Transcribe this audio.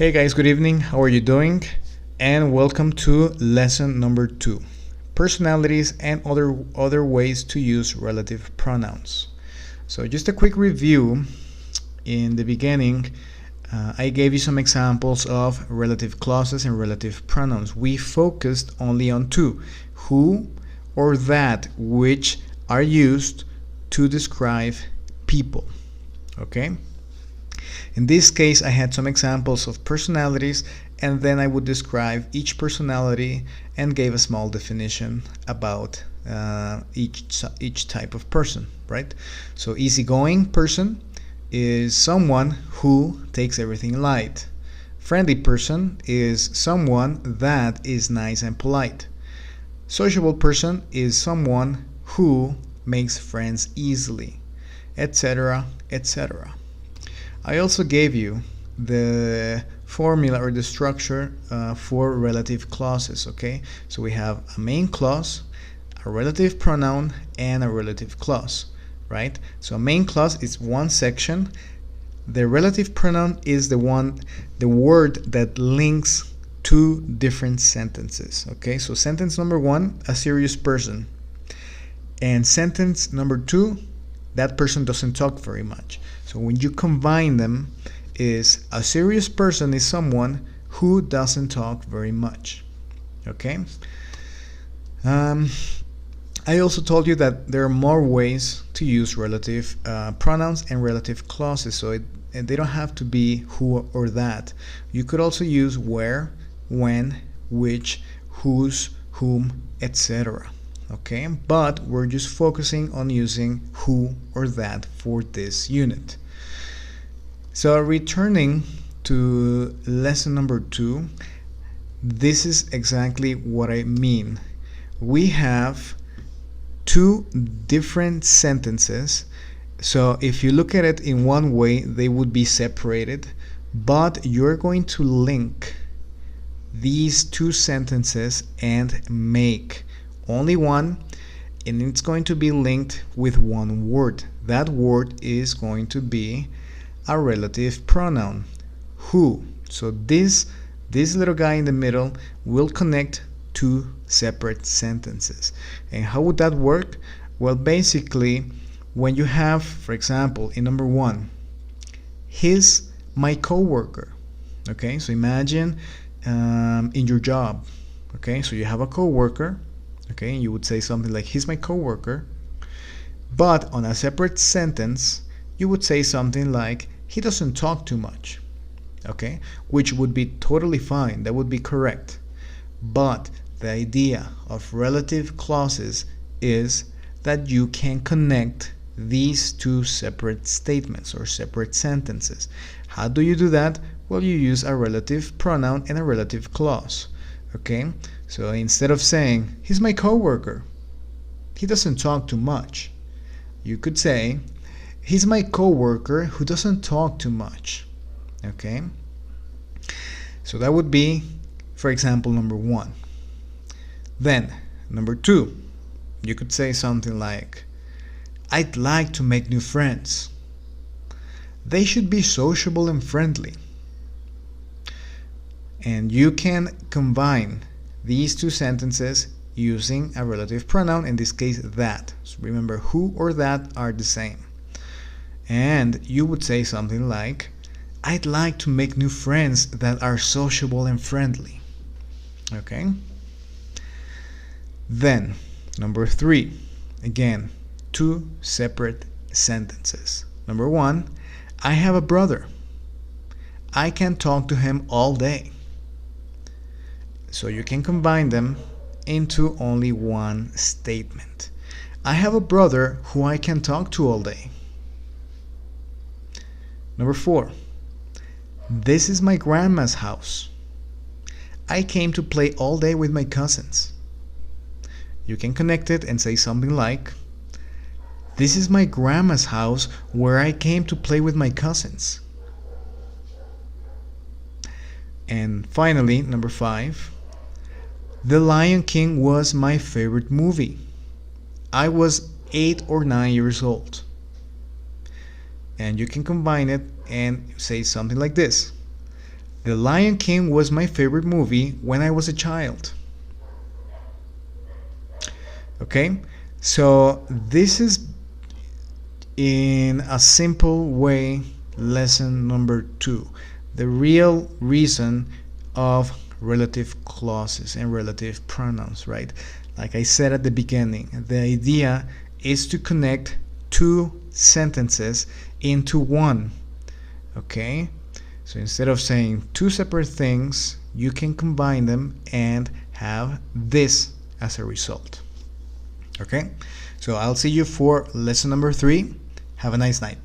Hey guys, good evening. How are you doing? And welcome to lesson number 2, personalities and other ways to use relative pronouns. So just a quick review. In the beginning, I gave you some examples of relative clauses and relative pronouns. We focused only on two, who or that, which are used to describe people. Okay? In this case, I had some examples of personalities, and then I would describe each personality and gave a small definition about each type of person, right? So easygoing person is someone who takes everything light. Friendly person is someone that is nice and polite. Sociable person is someone who makes friends easily, etc., etc. I also gave you the formula or the structure for relative clauses, okay? So we have a main clause, a relative pronoun, and a relative clause, right? So a main clause is one section. The relative pronoun is the word that links two different sentences, okay? So sentence number 1, a serious person. And sentence number 2, that person doesn't talk very much. So when you combine them, is a serious person is someone who doesn't talk very much. Okay? I also told you that there are more ways to use relative pronouns and relative clauses. So they don't have to be who or that. You could also use where, when, which, whose, whom, etc. Okay, but we're just focusing on using who or that for this unit. So returning to lesson number 2, this is exactly what I mean. We have two different sentences. So if you look at it in one way, they would be separated, but you're going to link these two sentences and make only one, and it's going to be linked with one word. That word is going to be a relative pronoun, who. So this little guy in the middle will connect two separate sentences. And how would that work? Well, basically, when you have, for example, in number 1, he's my coworker. Okay, so imagine in your job. Okay, so you have a coworker. Okay, and you would say something like, he's my coworker. But on a separate sentence, you would say something like, he doesn't talk too much. Okay, which would be totally fine. That would be correct. But the idea of relative clauses is that you can connect these two separate statements or separate sentences. How do you do that? Well, you use a relative pronoun and a relative clause. Okay, so instead of saying, he's my coworker, he doesn't talk too much, you could say, he's my coworker who doesn't talk too much. Okay, so that would be, for example, number 1. Then, number 2, you could say something like, I'd like to make new friends. They should be sociable and friendly. And you can combine these two sentences using a relative pronoun, in this case that. So remember, who or that are the same. And you would say something like, I'd like to make new friends that are sociable and friendly. Okay? Then, number 3, again, two separate sentences. Number 1, I have a brother. I can talk to him all day. So you can combine them into only one statement. I have a brother who I can talk to all day. Number 4, this is my grandma's house. I came to play all day with my cousins. You can connect it and say something like, this is my grandma's house where I came to play with my cousins. And finally, number 5, The Lion King was my favorite movie. I was 8 or 9 years old. And you can combine it and say something like this. The Lion King was my favorite movie when I was a child. Okay, so this is in a simple way lesson number 2, the real reason of relative clauses and relative pronouns, right? Like I said at the beginning, the idea is to connect two sentences into one. Okay, so instead of saying two separate things, you can combine them and have this as a result. Okay, so I'll see you for lesson number 3. Have a nice night.